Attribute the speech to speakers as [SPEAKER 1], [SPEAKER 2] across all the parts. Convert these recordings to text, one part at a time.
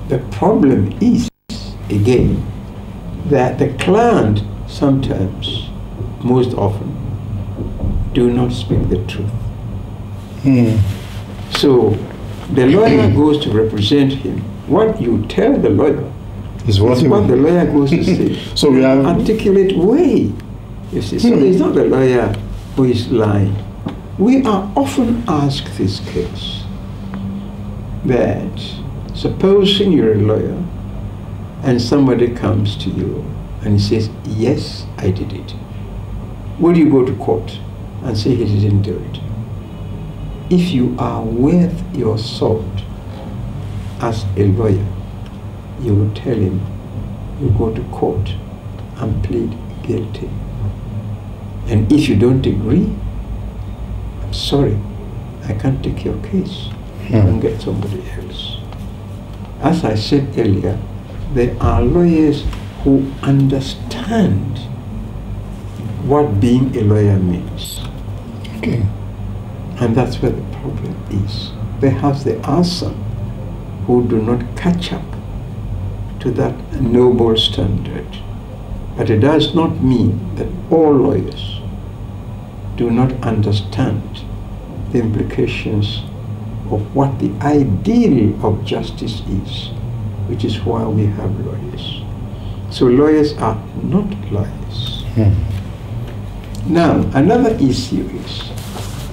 [SPEAKER 1] the problem is, again, that the client sometimes, most often, do not speak the truth. So the lawyer goes to represent him. What you tell the lawyer is what the lawyer goes to say.
[SPEAKER 2] So we have
[SPEAKER 1] articulate way. You see, so it's not the lawyer who is lying. We are often asked this case that supposing you're a lawyer and somebody comes to you and he says, yes, I did it. Will you go to court and say he didn't do it? If you are worth your salt as a lawyer, you will tell him, you go to court and plead guilty. And if you don't agree, I'm sorry, I can't take your case and get somebody else. As I said earlier, there are lawyers who understand what being a lawyer means.
[SPEAKER 2] Okay.
[SPEAKER 1] And that's where the problem is. Perhaps there are some who do not catch up to that noble standard. But it does not mean that all lawyers do not understand the implications of what the ideal of justice is, which is why we have lawyers. So lawyers are not liars. Now, another issue is,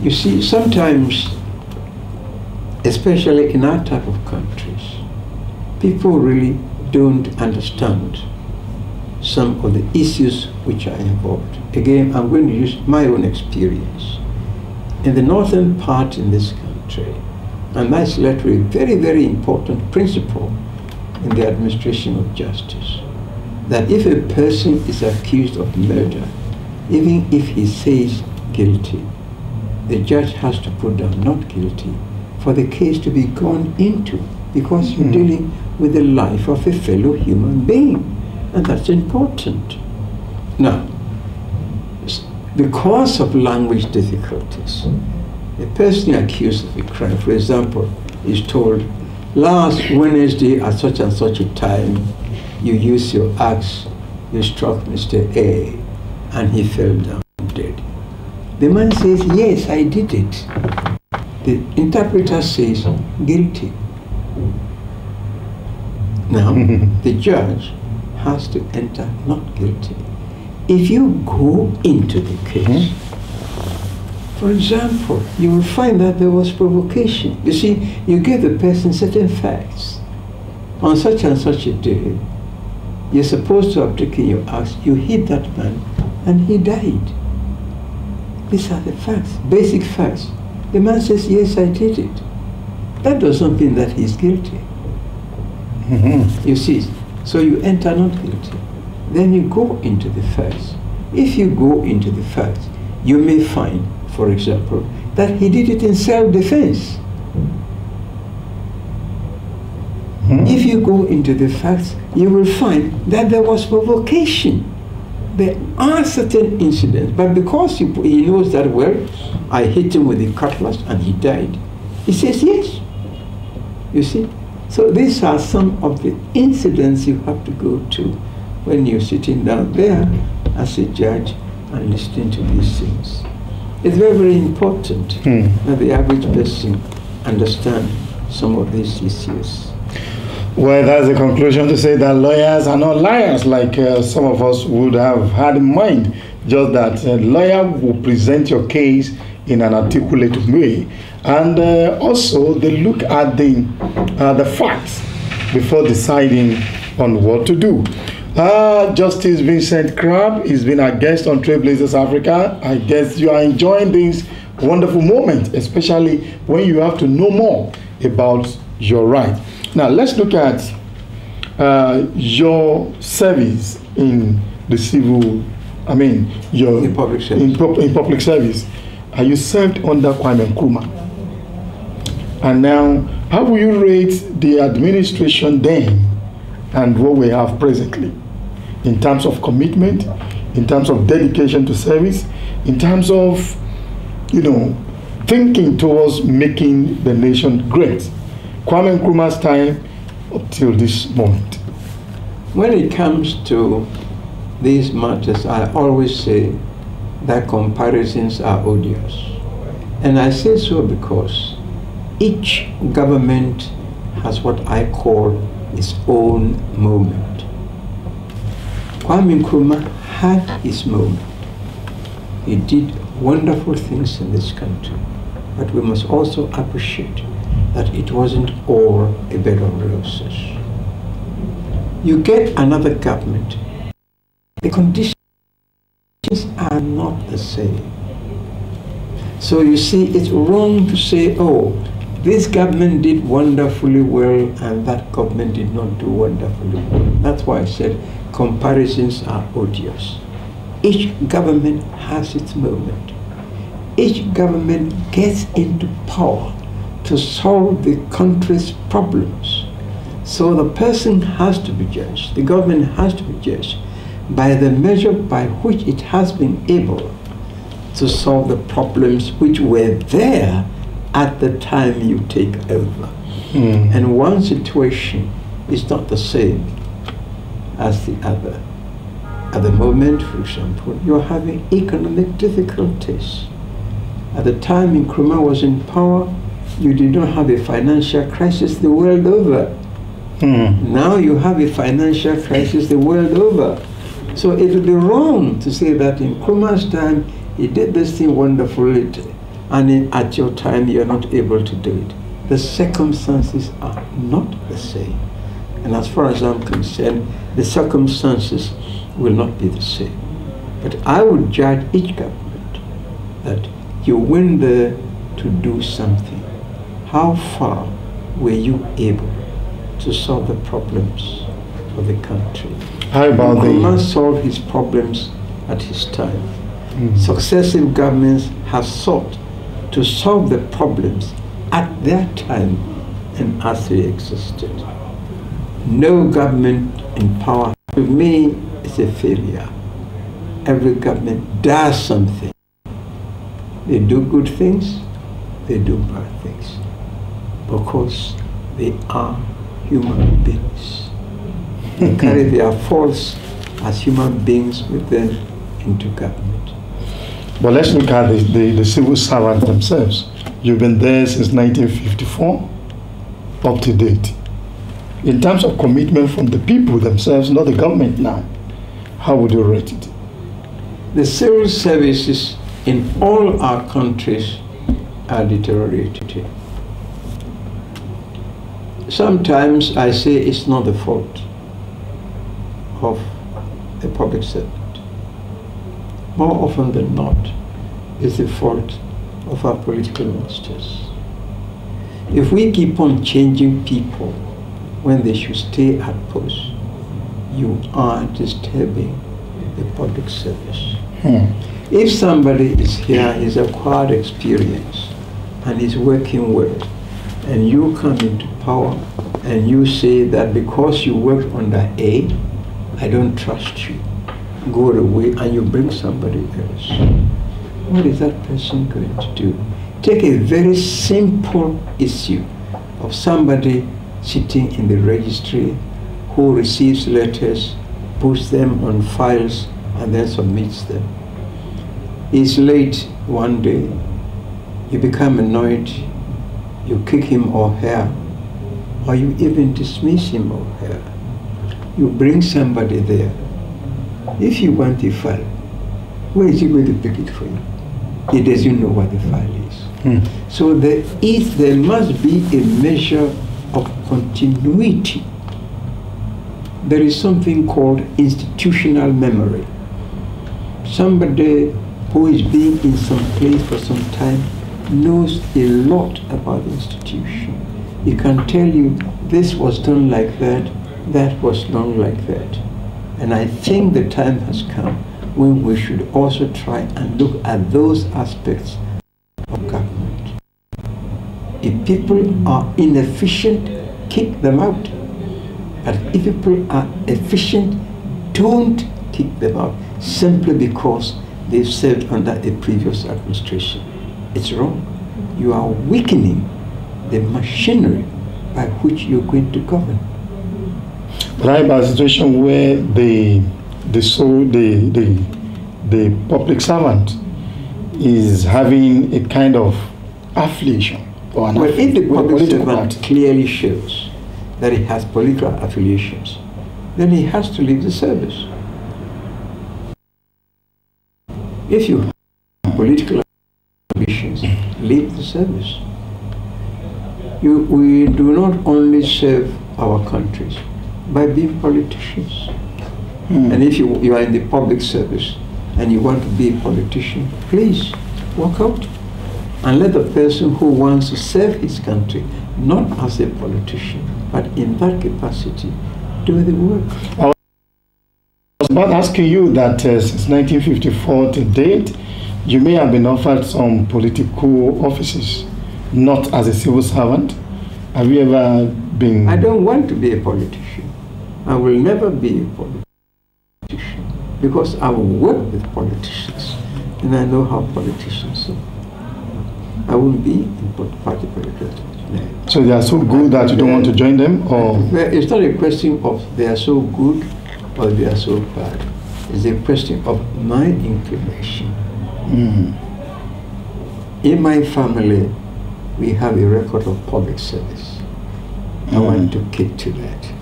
[SPEAKER 1] you see, sometimes, especially in our type of countries, people really don't understand some of the issues which are involved. Again, I'm going to use my own experience. In the northern part in this country, and that's led to a very, very important principle in the administration of justice, that if a person is accused of murder, even if he says guilty, the judge has to put down not guilty for the case to be gone into, because you're dealing with the life of a fellow human being, and that's important. Now, because of language difficulties, a person accused of a crime, for example, is told, last Wednesday at such and such a time, you used your axe, you struck Mr. A, and he fell down dead. The man says, yes, I did it. The interpreter says, guilty. Now, the judge has to enter not guilty. If you go into the case, for example, you will find that there was provocation. You see, you give the person certain facts. On such and such a day, you're supposed to have taken your axe, you hit that man, and he died. These are the facts, basic facts. The man says, yes, I did it. That does not mean that he's guilty. You see, so you enter not guilty. Then you go into the facts. If you go into the facts, you may find, for example, that he did it in self-defense. If you go into the facts, you will find that there was provocation. There are certain incidents, but because he knows that, well, I hit him with a cutlass and he died, he says yes. You see? So these are some of the incidents you have to go to when you're sitting down there as a judge and listening to these things. It's very, very important that the average person understand some of these issues.
[SPEAKER 2] Well, that's the conclusion, to say that lawyers are not liars, like some of us would have had in mind. Just that a lawyer will present your case in an articulate way, and also they look at the facts before deciding on what to do. Justice Vincent Crabb has been our guest on Trailblazers Africa. I guess you are enjoying this wonderful moment, especially when you have to know more about your right. Now, let's look at your service in the civil, in
[SPEAKER 1] public service.
[SPEAKER 2] In public service. You served under Kwame Nkrumah. And now, how will you rate the administration then and what we have presently in terms of commitment, in terms of dedication to service, in terms of, thinking towards making the nation great? Kwame Nkrumah's time, up till this moment?
[SPEAKER 1] When it comes to these matters, I always say that comparisons are odious. And I say so because each government has what I call its own moment. Kwame Nkrumah had his moment. He did wonderful things in this country, but we must also appreciate that it wasn't all a bed of roses. You get another government, the conditions are not the same. So you see, it's wrong to say, oh, this government did wonderfully well and that government did not do wonderfully well. That's why I said comparisons are odious. Each government has its moment. Each government gets into power to solve the country's problems. So the person has to be judged, the government has to be judged by the measure by which it has been able to solve the problems which were there at the time you take over. And one situation is not the same as the other. At the moment, for example, you're having economic difficulties. At the time Nkrumah was in power, you did not have a financial crisis the world over. Now you have a financial crisis the world over. So it would be wrong to say that in Nkrumah's time he did this thing wonderfully, and at your time you're not able to do it. The circumstances are not the same. And as far as I'm concerned, the circumstances will not be the same. But I would judge each government that you went there to do something. How far were you able to solve the problems of the country?
[SPEAKER 2] How about
[SPEAKER 1] Nkrumah solved his problems at his time. Successive governments have sought to solve the problems at their time and as they existed. No government in power, to me, is a failure. Every government does something. They do good things, they do bad things, because they are human beings. They carry their faults as human beings with them into government.
[SPEAKER 2] But let's look at the civil servants themselves. You've been there since 1954, up to date. In terms of commitment from the people themselves, not the government now, how would you rate it?
[SPEAKER 1] The civil services in all our countries are deteriorating. Sometimes I say it's not the fault of a public servant. More often than not, it's the fault of our political masters. If we keep on changing people when they should stay at post, you are disturbing the public service. If somebody is here, he's acquired experience and is working well, and you come into power and you say that because you work under A, I don't trust you, go away, and you bring somebody else, what is that person going to do? Take a very simple issue of somebody sitting in the registry who receives letters, puts them on files, and then submits them. He's late one day, you become annoyed, you kick him or her, or you even dismiss him or her. You bring somebody there. If you want a file, where is he going to pick it for you? He doesn't know what the file is. So there must be a measure of continuity. There is something called institutional memory. Somebody who is being in some place for some time knows a lot about the institution. He can tell you this was done like that, that was done like that. And I think the time has come when we should also try and look at those aspects of government. If people are inefficient, kick them out. But if people are efficient, don't kick them out simply because they've served under a previous administration. It's wrong. You are weakening the machinery by which you're going to govern.
[SPEAKER 2] But I have a situation where the public servant is having a kind of affiliation.
[SPEAKER 1] Well, if the public servant clearly shows that he has political affiliations, then he has to leave the service. If you have political affiliations, leave the service. We do not only serve our countries by being politicians. And if you are in the public service and you want to be a politician, please walk out and let the person who wants to serve his country, not as a politician, but in that capacity, do the work.
[SPEAKER 2] I was about asking you that since 1954 to date, you may have been offered some political offices, not as a civil servant. Have you ever been...
[SPEAKER 1] I don't want to be a politician. I will never be a politician because I will work with politicians and I know how politicians are. I won't be in party politics. No.
[SPEAKER 2] So they are so good that you don't want to join them? Or?
[SPEAKER 1] It's not a question of they are so good or they are so bad. It's a question of my inclination. In my family, we have a record of public service. I want to keep to that.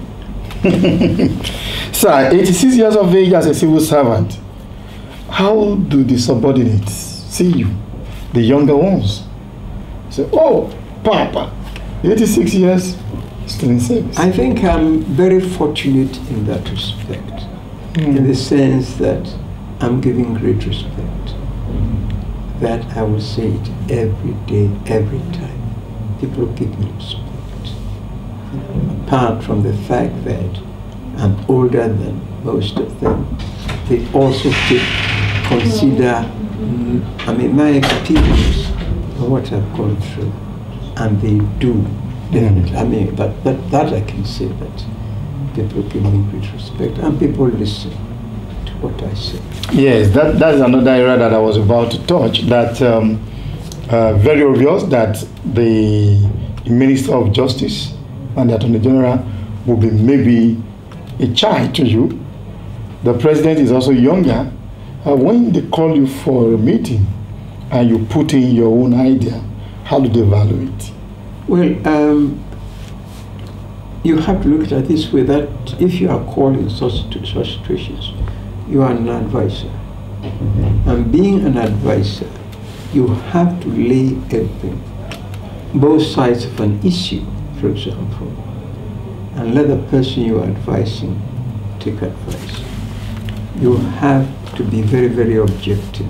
[SPEAKER 2] Sir, 86 years of age as a civil servant, how do the subordinates see you, the younger ones? Say, oh, Papa, 86 years, still in service.
[SPEAKER 1] I think I'm very fortunate in that respect, in the sense that I'm giving great respect. That I will say it every day, every time. People give me respect. Apart from the fact that I'm older than most of them, they also consider, my experience and what I've gone through, and they do. Definitely. That I can say that people give me great respect and people listen to what I say.
[SPEAKER 2] Yes, that's another area that I was about to touch. That very obvious that the Minister of Justice and the Attorney General will be maybe a child to you. The President is also younger. When they call you for a meeting and you put in your own idea, how do they value it?
[SPEAKER 1] Well, you have to look at it this way, that if you are called in such situations, you are an advisor. And being an advisor, you have to lay everything, both sides of an issue, for example, and let the person you are advising take advice. You have to be very, very objective.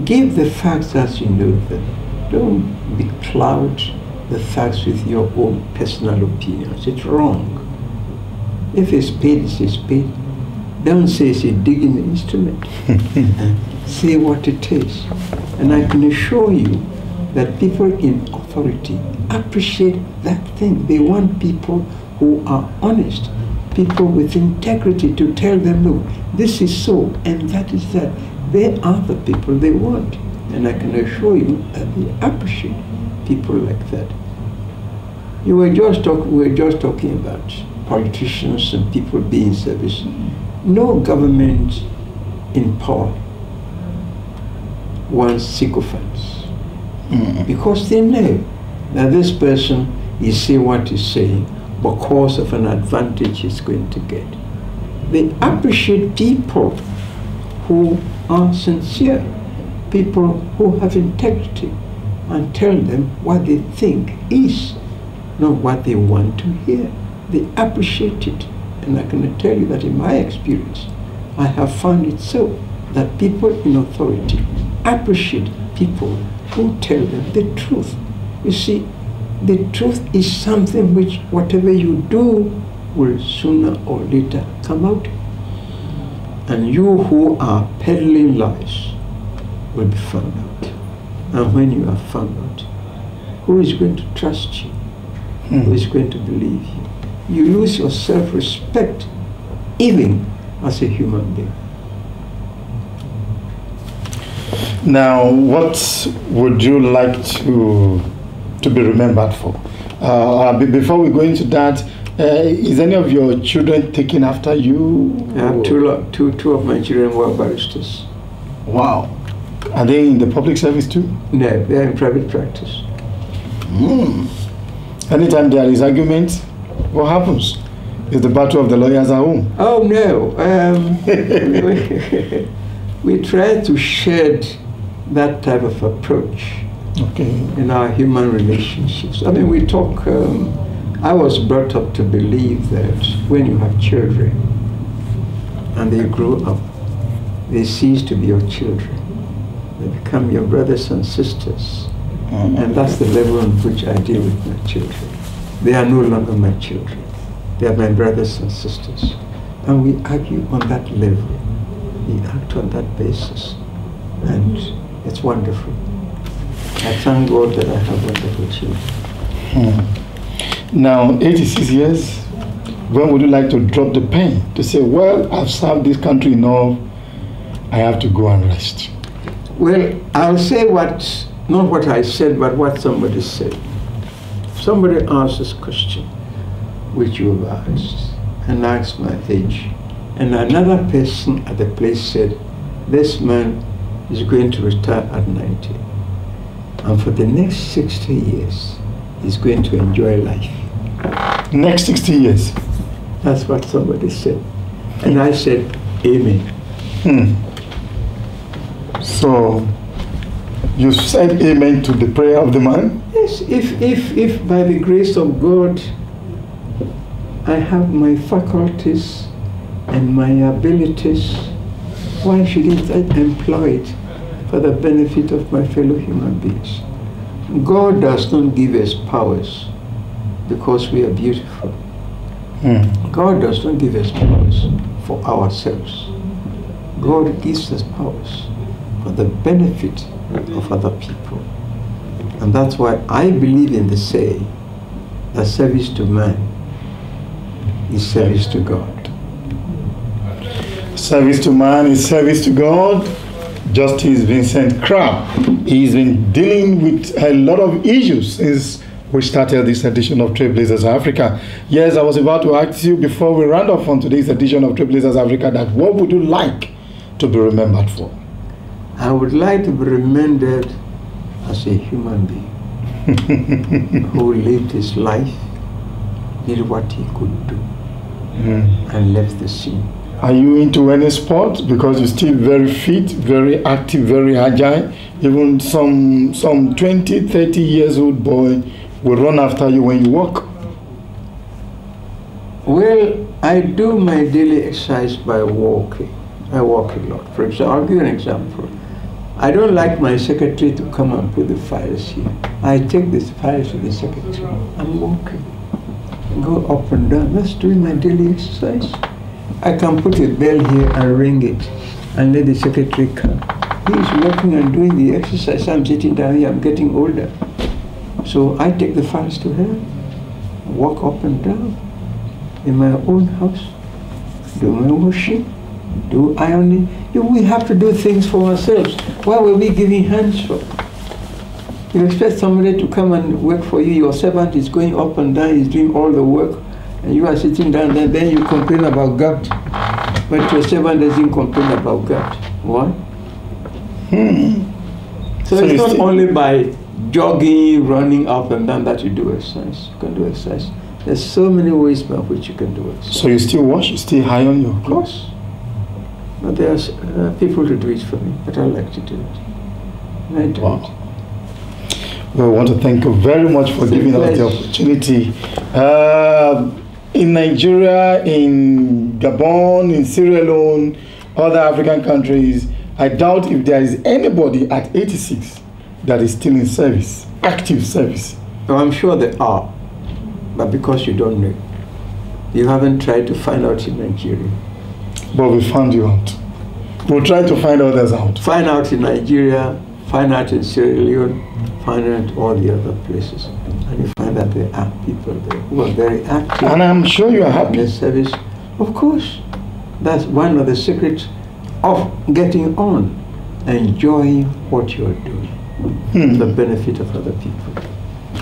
[SPEAKER 1] Give the facts as you know them. Don't becloud the facts with your own personal opinions. It's wrong. If it's paid, it's paid. Don't say it's a digging instrument. Say what it is. And I can assure you that people in authority appreciate that thing. They want people who are honest, people with integrity to tell them, look, this is so and that is that. They are the people they want. And I can assure you that they appreciate people like that. We were just talking about politicians and people being in service. No government in power wants sycophants. Because they know that this person is saying what he's saying because of an advantage he's going to get. They appreciate people who are sincere, people who have integrity, and tell them what they think is, not what they want to hear. They appreciate it. And I can tell you that in my experience, I have found it so, that people in authority appreciate people who tell them the truth. You see, the truth is something which whatever you do will sooner or later come out. And you who are peddling lies will be found out. And when you are found out, who is going to trust you? Who is going to believe you? You lose your self-respect even as a human being.
[SPEAKER 2] Now, what would you like to be remembered for? Before we go into that, Is any of your children taking after you?
[SPEAKER 1] I have two of my children who are baristas.
[SPEAKER 2] Wow. Are they in the public service too?
[SPEAKER 1] No, they are in private practice.
[SPEAKER 2] Anytime there is argument, what happens? Is the battle of the lawyers at home?
[SPEAKER 1] Oh no. We try to shed that type of approach in our human relationships. I mean, we talk, I was brought up to believe that when you have children and they grow up, they cease to be your children. They become your brothers and sisters. And that's the level on which I deal with my children. They are no longer my children. They are my brothers and sisters. And we argue on that level. We act on that basis. And it's wonderful. I thank God that I have wonderful children.
[SPEAKER 2] Now, 86 years, when would you like to drop the pen to say, well, I've served this country enough, I have to go and rest?
[SPEAKER 1] Well, I'll say not what I said, but what somebody said. Somebody asked this question, which you have asked, and asked my age. And another person at the place said, this man is going to retire at 90. And for the next 60 years, he's going to enjoy life.
[SPEAKER 2] Next 60 years?
[SPEAKER 1] That's what somebody said. And I said, amen.
[SPEAKER 2] So, you said amen to the prayer of the man?
[SPEAKER 1] Yes, if by the grace of God, I have my faculties and my abilities, why shouldn't I employ it for the benefit of my fellow human beings? God does not give us powers because we are beautiful. God does not give us powers for ourselves. God gives us powers for the benefit of other people. And that's why I believe in the saying that service to man is service to God.
[SPEAKER 2] Service to man is service to God. Justice Vincent Crabb, he's been dealing with a lot of issues since we started this edition of Trailblazers Africa. Yes, I was about to ask you before we round off on today's edition of Trailblazers Africa that what would you like to be remembered for?
[SPEAKER 1] I would like to be remembered as a human being who lived his life, did what he could do, and left the scene.
[SPEAKER 2] Are you into any sport? Because you're still very fit, very active, very agile. Even some 20, 30 years old boy will run after you when you walk.
[SPEAKER 1] Well, I do my daily exercise by walking. I walk a lot. For example, I'll give you an example. I don't like my secretary to come and put the files here. I take these files to the secretary. I'm walking. Go up and down. That's doing my daily exercise. I can put a bell here and ring it and let the secretary come. He's walking and doing the exercise. I'm sitting down here. I'm getting older. So I take the files to her, walk up and down in my own house, do my washing, do ironing. We have to do things for ourselves. Why were we giving hands for? You expect somebody to come and work for you. Your servant is going up and down, he's doing all the work, and you are sitting down there, then you complain about God. But your servant doesn't complain about God. Why? So it's not only by jogging, running up and down that you do exercise. You can do exercise. There's so many ways by which you can do exercise.
[SPEAKER 2] So you still wash? You still iron your clothes?
[SPEAKER 1] Of course. But there's people to do it for me, but I like to do it. And I do it.
[SPEAKER 2] Well, I want to thank you very much for giving us the opportunity. In Nigeria, in Gabon, in Sierra Leone, other African countries, I doubt if there is anybody at 86 that is still in service, active service.
[SPEAKER 1] Oh, I'm sure there are, but because you don't know, you haven't tried to find out in Nigeria.
[SPEAKER 2] But we found you out. We'll try to find others out.
[SPEAKER 1] Find out in Nigeria, find out in Sierra Leone, find out all the other places. And you find that there are people there who are very active.
[SPEAKER 2] And I'm sure you are happy.
[SPEAKER 1] In the service. Of course. That's one of the secrets of getting on, enjoying what you're doing. The benefit of other people,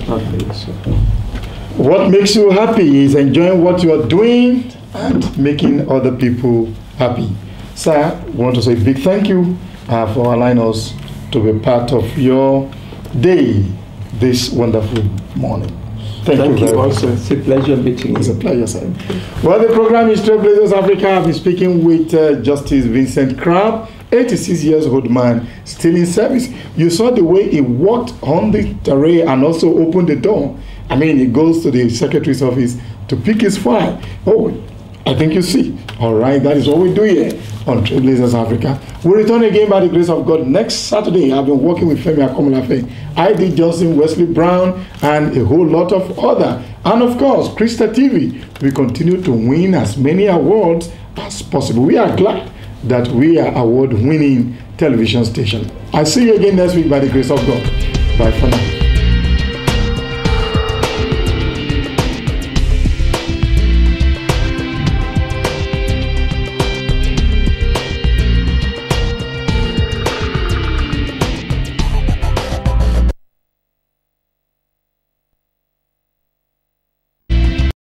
[SPEAKER 1] not for yourself.
[SPEAKER 2] What makes you happy is enjoying what you are doing and making other people happy. Sir, I want to say a big thank you for allowing us to be part of your day this wonderful morning. Thank you
[SPEAKER 1] also. It's a pleasure meeting you.
[SPEAKER 2] It's a pleasure, sir. Well, the program is Trailblazers Africa. I've been speaking with Justice Vincent Crabb, 86 years old man, still in service. You saw the way he walked on the terrain and also opened the door. I mean, he goes to the secretary's office to pick his file. Oh, I think you see. All right, that is what we do here on Trailblazers Africa. We'll return again by the grace of God next Saturday. I've been working with Femi Akomolafe, I.D. Johnson, Wesley Brown, and a whole lot of other. And of course, Krista TV. We continue to win as many awards as possible. We are glad that we are award-winning television station. I'll see you again next week by the grace of God. Bye for now.